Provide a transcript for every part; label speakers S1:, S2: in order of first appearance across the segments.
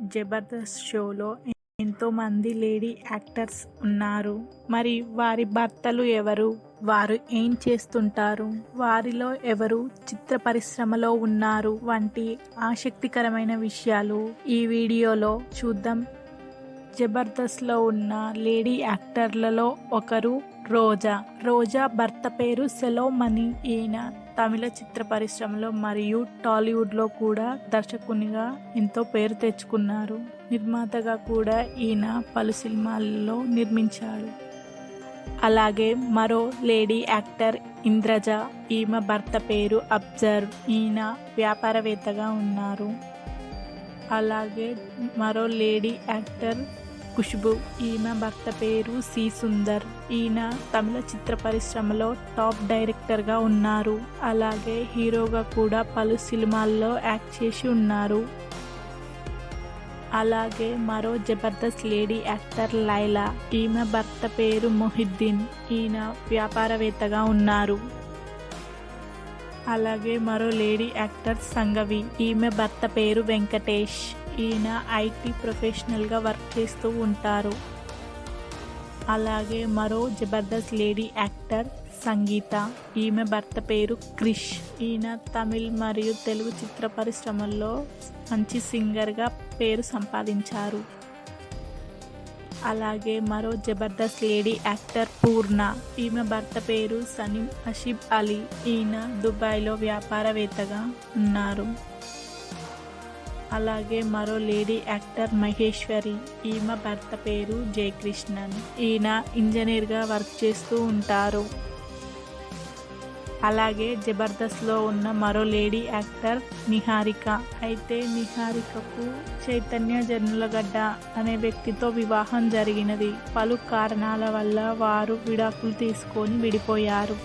S1: జబర్దస్త్ షోలో ఎంతోమంది lady actors ఉన్నారు. మరి వారి భర్తలు ఎవరు, వారు ఏం చేస్తుంటారు, వారిలో ఎవరు చిత్ర పరిశ్రమలో ఉన్నారు వంటి ఆసక్తికరమైన విషయాలు ఈ వీడియోలో చూద్దాం. జబర్దస్త్లో ఉన్న లేడీ యాక్టర్లలో ఒకరు రోజా భర్త పేరు సెలోమణి. ఈయన తమిళ చిత్ర పరిశ్రమలో మరియు టాలీవుడ్లో కూడా దర్శకునిగా ఎంతో పేరు తెచ్చుకున్నారు. నిర్మాతగా కూడా ఈయన పలు సినిమాల్లో నిర్మించాడు. అలాగే మరో లేడీ యాక్టర్ ఇంద్రజ. ఈమె భర్త పేరు అబ్జర్వ్. ఈయన వ్యాపారవేత్తగా ఉన్నారు. అలాగే మరో లేడీ యాక్టర్ ఖుష్బూ. ఈమె భర్త పేరు సి సుందర్. ఈయన తమిళ చిత్ర పరిశ్రమలో టాప్ డైరెక్టర్గా ఉన్నారు. అలాగే హీరోగా కూడా పలు సినిమాల్లో యాక్ట్ చేసి ఉన్నారు. అలాగే మరో జబర్దస్త్ లేడీ యాక్టర్ లైలా. ఈమె భర్త పేరు మొహిద్దీన్. ఈయన వ్యాపారవేత్తగా ఉన్నారు. అలాగే మరో లేడీ యాక్టర్ సంగవి. ఈమె భర్త పేరు వెంకటేష్. ఈయన ఐటీ ప్రొఫెషనల్గా వర్క్ చేస్తూ ఉంటారు. అలాగే మరో జబర్దస్త్ లేడీ యాక్టర్ సంగీత. ఈమె భర్త పేరు క్రిష్. ఈయన తమిళ్ మరియు తెలుగు చిత్ర పరిశ్రమల్లో మంచి సింగర్గా పేరు సంపాదించారు. అలాగే మరో జబర్దస్త్ లేడీ యాక్టర్ పూర్ణ. ఈమె భర్త పేరు సలీం హషీబ్ అలీ. ఈయన దుబాయ్లో వ్యాపారవేత్తగా ఉన్నారు. అలాగే మరో లేడీ యాక్టర్ మహేశ్వరి. ఈమె భర్త పేరు జయకృష్ణన్. ఈయన ఇంజనీర్గా వర్క్ చేస్తూ ఉంటారు. అలాగే జబర్దస్త్లో ఉన్న మరో లేడీ యాక్టర్ నిహారిక. అయితే నిహారికకు చైతన్య జర్నులగడ్డ అనే వ్యక్తితో వివాహం జరిగినది. పలు కారణాల వల్ల వారు విడాకులు తీసుకొని విడిపోయారు.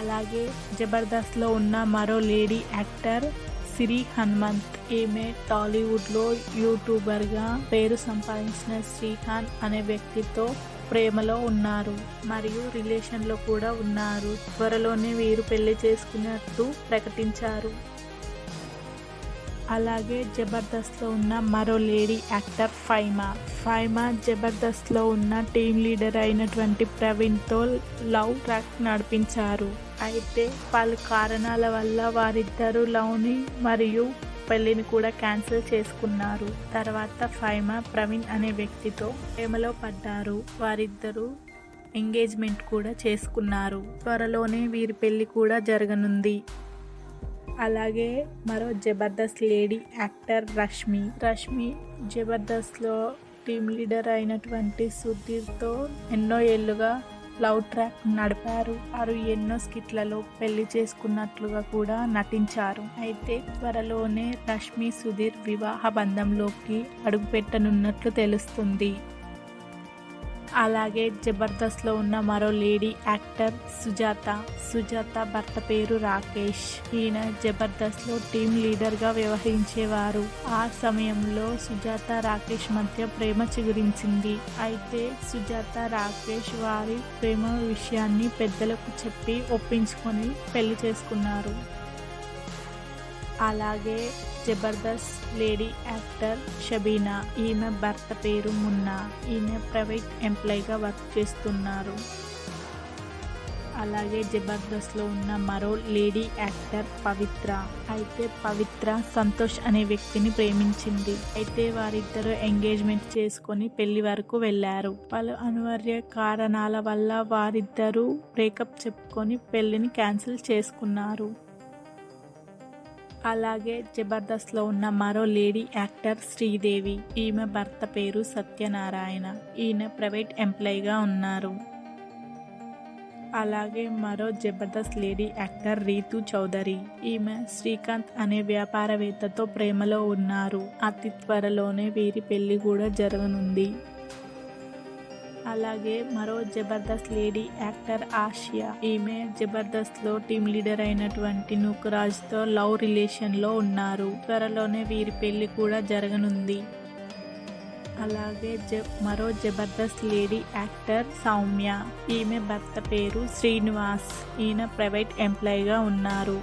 S1: అలాగే జబర్దస్త్లో ఉన్న మరో లేడీ యాక్టర్ సిరి హనుమంత్. ఈమె టాలీవుడ్లో యూట్యూబర్గా పేరు సంపాదించిన శ్రీహాన్ అనే వ్యక్తితో ప్రేమలో ఉన్నారు మరియు రిలేషన్లో కూడా ఉన్నారు. త్వరలోనే వీరు పెళ్లి చేసుకున్నట్టు ప్రకటించారు. అలాగే జబర్దస్త్లో ఉన్న మరో లేడీ యాక్టర్ ఫైమా జబర్దస్త్లో ఉన్న టీమ్ లీడర్ అయినటువంటి ప్రవీణ్తో లవ్ ట్రాక్ నడిపించారు. అయితే పలు కారణాల వల్ల వారిద్దరూ లవ్ని మరియు పెళ్లిని కూడా క్యాన్సిల్ చేసుకున్నారు. తర్వాత ఫైమా ప్రవీణ్ అనే వ్యక్తితో ప్రేమలో పడ్డారు. వారిద్దరూ ఎంగేజ్మెంట్ కూడా చేసుకున్నారు. త్వరలోనే వీరి పెళ్లి కూడా జరగనుంది. అలాగే మరో జబర్దస్త్ లేడీ యాక్టర్ రష్మి జబర్దస్త్లో టీమ్ లీడర్ అయినటువంటి సుధీర్తో ఎన్నో ఏళ్లుగా లవ్ ట్రాక్ నడిపారు. వారు ఎన్నో స్కిట్లలో పెళ్లి చేసుకున్నట్లుగా కూడా నటించారు. అయితే త్వరలోనే రష్మి సుధీర్ వివాహ బంధంలోకి అడుగుపెట్టనున్నట్లు తెలుస్తుంది. అలాగే జబర్దస్త్లో ఉన్న మరో లేడీ యాక్టర్ సుజాత భర్త పేరు రాకేష్. ఈయన జబర్దస్త్లో టీమ్ లీడర్గా వ్యవహరించేవారు. ఆ సమయంలో సుజాత రాకేష్ మధ్య ప్రేమ చిగురించింది. అయితే సుజాత రాకేష్ వారి ప్రేమ విషయాన్ని పెద్దలకు చెప్పి ఒప్పించుకొని పెళ్లి చేసుకున్నారు. అలాగే జబర్దస్త్ లేడీ యాక్టర్ షబీనా. ఈమె భర్త పేరు మున్నా. ఈమె ప్రైవేట్ ఎంప్లాయీగా వర్క్ చేస్తున్నారు. అలాగే జబర్దస్త్లో ఉన్న మరో లేడీ యాక్టర్ పవిత్ర. అయితే పవిత్ర సంతోష్ అనే వ్యక్తిని ప్రేమించింది. అయితే వారిద్దరూ ఎంగేజ్మెంట్ చేసుకొని పెళ్లి వరకు వెళ్లారు. పలు అనివార్య కారణాల వల్ల వారిద్దరూ బ్రేకప్ చెప్పుకొని పెళ్లిని క్యాన్సిల్ చేసుకున్నారు. అలాగే జబర్దస్త్లో ఉన్న మరో లేడీ యాక్టర్ శ్రీదేవి. ఈమె భర్త పేరు సత్యనారాయణ. ఈయన ప్రైవేట్ ఎంప్లాయీగా ఉన్నారు. అలాగే మరో జబర్దస్త్ లేడీ యాక్టర్ రీతు చౌదరి. ఈమె శ్రీకాంత్ అనే వ్యాపారవేత్తతో ప్రేమలో ఉన్నారు. అతి త్వరలోనే వీరి పెళ్లి కూడా జరగనుంది. అలాగే మరో జబర్దస్త్ లేడీ యాక్టర్ ఆసియా. ఈమె జబర్దస్త్లో టీమ్ లీడర్ అయినటువంటి నూకరాజ్తో లవ్ రిలేషన్లో ఉన్నారు. త్వరలోనే వీరి పెళ్లి కూడా జరగనుంది. అలాగే మరో జబర్దస్త్ లేడీ యాక్టర్ సౌమ్య. ఈమె భర్త పేరు శ్రీనివాస్. ఈయన ప్రైవేట్ ఎంప్లాయీగా ఉన్నారు.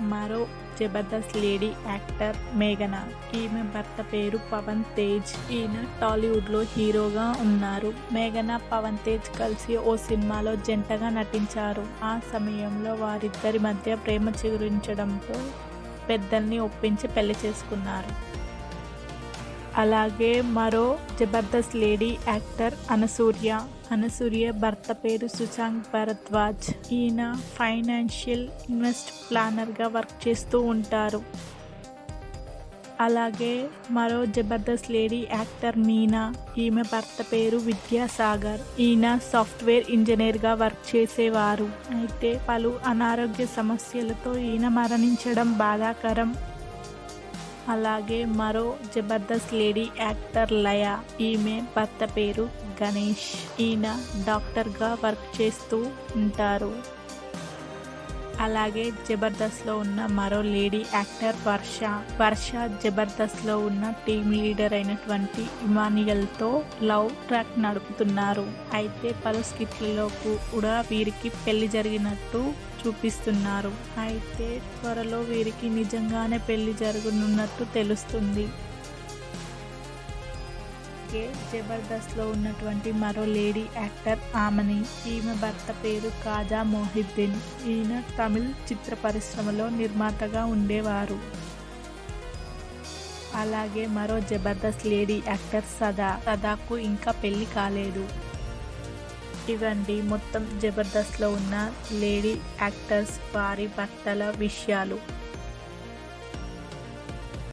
S1: మరో జబర్దస్త్ లేడీ యాక్టర్ మేఘన. ఈమె భర్త పేరు పవన్ తేజ్. ఈయన టాలీవుడ్ లో హీరోగా ఉన్నారు. మేఘన, పవన్ తేజ్ కలిసి ఓ సినిమాలో జంటగా నటించారు. ఆ సమయంలో వారిద్దరి మధ్య ప్రేమ చిగురించడంతో పెద్దల్ని ఒప్పించి పెళ్లి చేసుకున్నారు. అలాగే మరో జబర్దస్త్ లేడీ యాక్టర్ అనసూయ భర్త పేరు సుశాంత్ భరద్వాజ్. ఈయన ఫైనాన్షియల్ ఇన్వెస్ట్ ప్లానర్గా వర్క్ చేస్తూ ఉంటారు. అలాగే మరో జబర్దస్త్ లేడీ యాక్టర్ మీనా. ఈమె భర్త పేరు విద్యాసాగర్. ఈయన సాఫ్ట్వేర్ ఇంజనీర్గా వర్క్ చేసేవారు. అయితే పలు అనారోగ్య సమస్యలతో ఈయన మరణించడం బాధాకరం. అలాగే మరో జబర్దస్త్ లేడీ యాక్టర్ లయ. ఈమె భర్త పేరు గణేష్. ఈయన డాక్టర్గా వర్క్ చేస్తూ ఉంటారు. అలాగే జబర్దస్త్లో ఉన్న మరో లేడీ యాక్టర్ వర్ష జబర్దస్త్లో ఉన్న టీం లీడర్ అయినటువంటి ఇమానియల్తో లవ్ ట్రాక్ నడుపుతున్నారు. అయితే పలు స్కిట్లలో కూడా వీరికి పెళ్లి జరిగినట్టు చూపిస్తున్నారు. అయితే త్వరలో వీరికి నిజంగానే పెళ్లి జరగనున్నట్టు తెలుస్తుంది. జబర్దస్త్లో ఉన్నటువంటి మరో లేడీ యాక్టర్ ఆమని. ఈమె భర్త పేరు ఖాజా మొహిద్దీన్. ఈయన తమిళ్ చిత్ర పరిశ్రమలో నిర్మాతగా ఉండేవారు. అలాగే మరో జబర్దస్త్ లేడీ యాక్టర్ సదాకు ఇంకా పెళ్లి కాలేదు. ఇవండి మొత్తం జబర్దస్త్లో ఉన్న లేడీ యాక్టర్స్ వారి భర్తల విషయాలు.